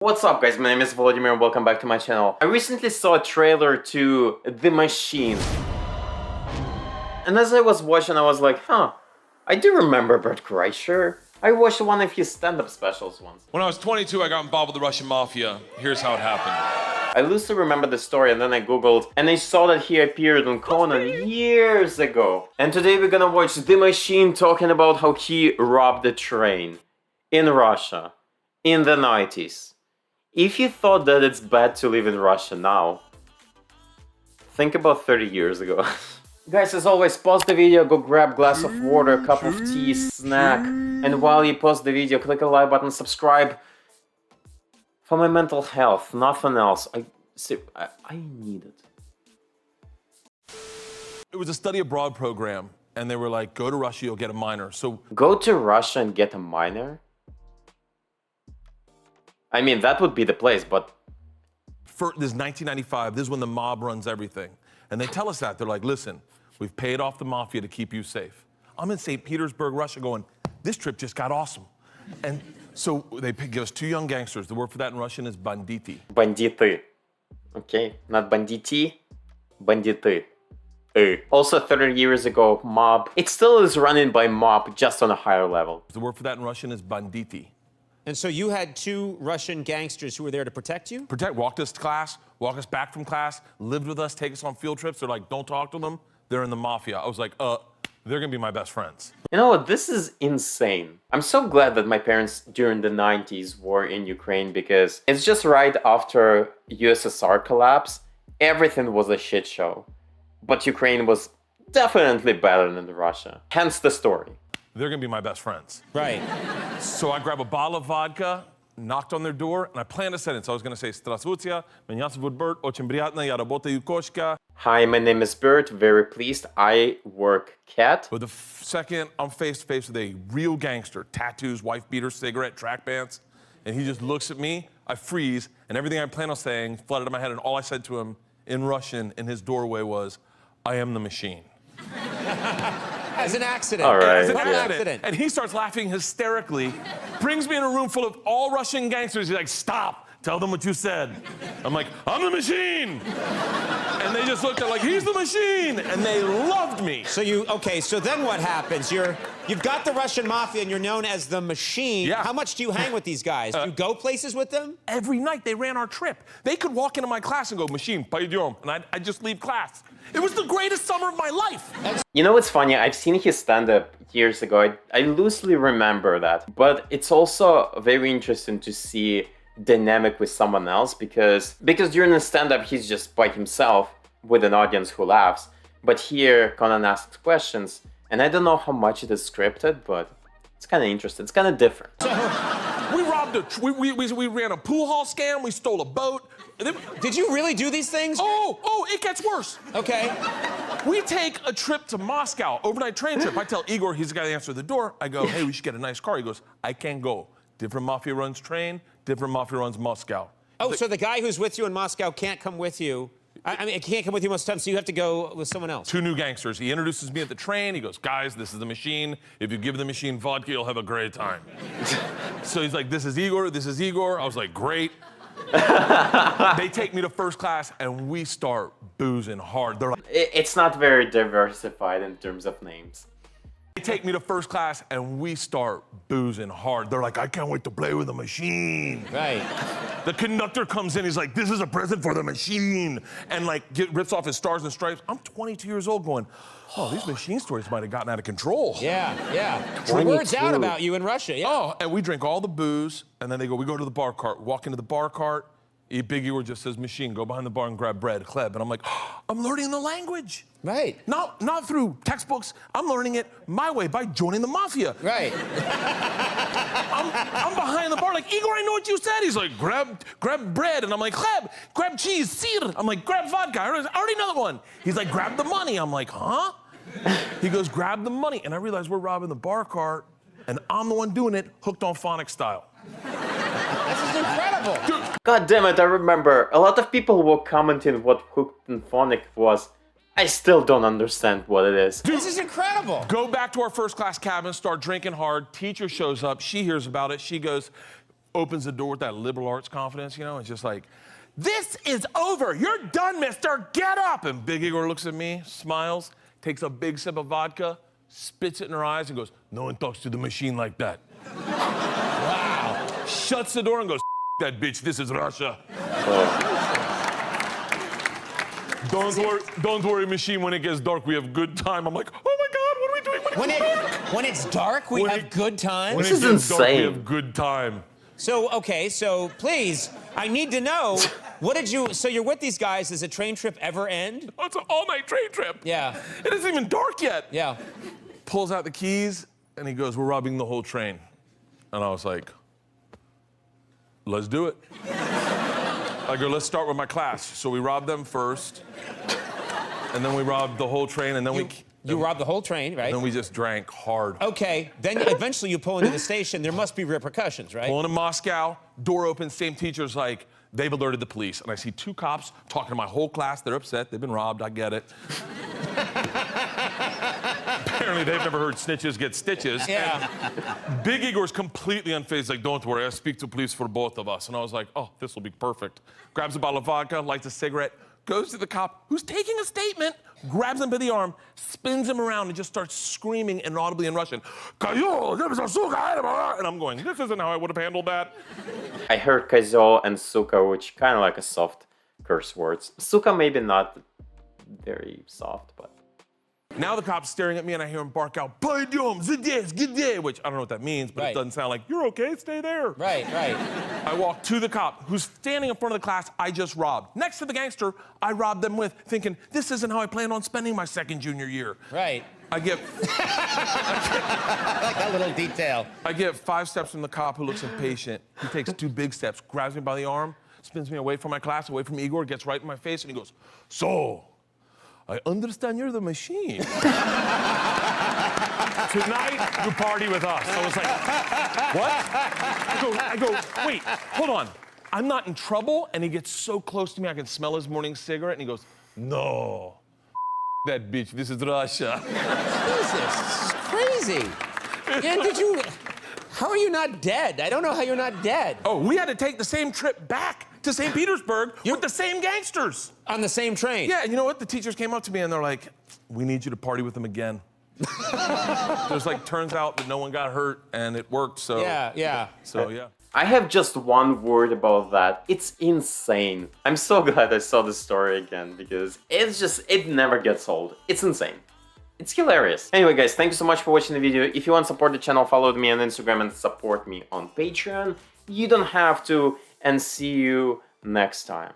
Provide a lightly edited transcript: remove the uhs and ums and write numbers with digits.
What's up guys, my name is Vladimir and welcome back to my channel. I recently saw a trailer to The Machine. And as I was watching I was like, I do remember Bert Kreischer. I watched one of his stand-up specials once. When I was 22, I got involved with the Russian Mafia. Here's how it happened. I loosely remember the story and then I googled and I saw that he appeared on CONAN years ago. And today we're gonna watch The Machine talking about how he robbed a train in Russia in the 90s. If you thought that it's bad to live in Russia now, think about 30 years ago. Guys, as always, pause the video, go grab a glass of water, a cup of tea, snack, and while you pause the video, click a like button, subscribe. For my mental health, nothing else. I need it. It was a study abroad program, and they were like, go to Russia, you'll get a minor. So Go to Russia and get a minor? I mean, that would be the place, but... this is 1995, this is when the mob runs everything. And they tell us that, they're like, listen, we've paid off the mafia to keep you safe. I'm in St. Petersburg, Russia going, this trip just got awesome. And so they give us two young gangsters. The word for that in Russian is banditi. Bandity. Okay, not banditi, bandity. Also 30 years ago, mob. It still is running by mob, just on a higher level. The word for that in Russian is banditi. And so you had two Russian gangsters who were there to protect you? Walked us to class, walk us back from class, lived with us, take us on field trips. They're like, don't talk to them. They're in the mafia. I was like, they're gonna be my best friends. You know what, this is insane. I'm so glad that my parents during the 90s were in Ukraine because it's just right after USSR collapse, everything was a shit show. But Ukraine was definitely better than Russia. Hence the story. They're gonna be my best friends. Right. So I grab a bottle of vodka, knocked on their door, and I planned a sentence. I was gonna say, Здравствуйте, меня зовут Bert, очень приятно, я работаю кошка. Hi, my name is Bert, very pleased, I work cat. But the second I'm face to face with a real gangster, tattoos, wife beater, cigarette, track pants, and he just looks at me, I freeze, and everything I planned on saying flooded in my head, and all I said to him in Russian in his doorway was, I am the machine. As an accident. All right. As an accident. And he starts laughing hysterically, brings me in a room full of all Russian gangsters. He's like, stop, tell them what you said. I'm like, I'm the machine. And they just looked at like, he's the machine. And they loved me. So so then what happens? You've got the Russian mafia and you're known as the machine. Yeah. How much do you hang with these guys? Do you go places with them? Every night they ran our trip. They could walk into my class and go, machine, pойдем. And I'd just leave class. It was the greatest summer of my life. You know what's funny? I've seen his stand-up years ago. I loosely remember that. But it's also very interesting to see dynamic with someone else because during the stand-up he's just by himself with an audience who laughs. But here Conan asks questions, and I don't know how much it is scripted, but it's kind of interesting. It's kind of different. We robbed we ran a pool hall scam. We stole a boat. Did you really do these things? Oh, it gets worse. Okay. We take a trip to Moscow, overnight train trip. I tell Igor, he's the guy that answered the door. I go, hey, we should get a nice car. He goes, I can't go. Different mafia runs train, different mafia runs Moscow. Oh, so the guy who's with you in Moscow can't come with you. I mean, it can't come with you most of the time, so you have to go with someone else. Two new gangsters. He introduces me at the train. He goes, guys, this is the machine. If you give the machine vodka, you'll have a great time. So he's like, this is Igor, this is Igor. I was like, great. They take me to first class and we start boozing hard. They're like, It's not very diversified in terms of names. they take me to first class and we start boozing hard. They're like, I can't wait to play with the machine. Right. The conductor comes in, he's like, this is a present for the machine. And like, rips off his stars and stripes. I'm 22 years old going, oh, these machine stories might have gotten out of control. Yeah. The 22. word's out about you in Russia. Yeah. Oh, and we drink all the booze, and then we go to the bar cart, walk into the bar cart, Big Igor just says, machine, go behind the bar and grab bread, chleb. And I'm like, oh, I'm learning the language. Right. Not through textbooks, I'm learning it my way by joining the mafia. Right. I'm behind the bar like, Igor, I know what you said. He's like, grab bread. And I'm like, chleb, grab cheese, sir. I'm like, grab vodka. I already know that one. He's like, grab the money. I'm like, huh? He goes, grab the money. And I realize we're robbing the bar cart, and I'm the one doing it, hooked on phonic style. This is incredible. Dude. God damn it, I remember. A lot of people were commenting what hooked and phonic was. I still don't understand what it is. This is incredible. Go back to our first class cabin, start drinking hard. Teacher shows up. She hears about it. She goes, opens the door with that liberal arts confidence, you know, it's just like, this is over, you're done, mister, get up. And Big Igor looks at me, smiles, takes a big sip of vodka, spits it in her eyes and goes, no one talks to the machine like that. Wow. Shuts the door and goes, that bitch, this is Russia. Don't worry, machine, when it gets dark, we have good time. I'm like, oh my God, what are we doing? When it's dark, we have good time? This is insane. Dark, we have good time. So, okay, so please, I need to know, so you're with these guys, does a train trip ever end? Oh, it's an all-night train trip. Yeah. It isn't even dark yet. Yeah. Pulls out the keys, and he goes, we're robbing the whole train. And I was like, let's do it. I go, let's start with my class. So we robbed them first, and then we robbed the whole train, and then You robbed the whole train, right? And then we just drank hard. Okay, then eventually you pull into the station. There must be repercussions, right? Pulling in Moscow, door opens, same teacher's like, they've alerted the police. And I see 2 cops talking to my whole class. They're upset, they've been robbed, I get it. Apparently they've never heard snitches get stitches. Yeah. And Big Igor's completely unfazed, like, don't worry, I speak to police for both of us. And I was like, oh, this will be perfect. Grabs a bottle of vodka, lights a cigarette, goes to the cop who's taking a statement, grabs him by the arm, spins him around, and just starts screaming inaudibly in Russian. And I'm going, this isn't how I would have handled that. I heard kazol and suka, which kind of like a soft curse words. Suka maybe not very soft, but... Now the cop's staring at me and I hear him bark out, "Пойдем, здесь, где?" Which I don't know what that means, but Right. it doesn't sound like, you're okay, stay there. Right. I walk to the cop who's standing in front of the class I just robbed. Next to the gangster I robbed them with, thinking, this isn't how I plan on spending my second junior year. Right. I get I like that little detail. I get 5 steps from the cop who looks impatient. He takes 2 big steps, grabs me by the arm, spins me away from my class, away from Igor, gets right in my face, and he goes, so, I understand you're the machine. Tonight, you party with us. I was like, what? I go, wait, hold on. I'm not in trouble? And he gets so close to me, I can smell his morning cigarette, and he goes, no, that bitch, this is Russia. Jesus, this is crazy. Yeah, how are you not dead? I don't know how you're not dead. Oh, we had to take the same trip back to St. Petersburg with the same gangsters. On the same train? Yeah, and you know what? The teachers came up to me and they're like, we need you to party with them again. There's like, turns out that no one got hurt and it worked, so. Yeah. So, yeah. I have just one word about that. It's insane. I'm so glad I saw this story again because it never gets old. It's insane. It's hilarious. Anyway, guys, thank you so much for watching the video. If you want to support the channel, follow me on Instagram and support me on Patreon. You don't have to, and see you next time.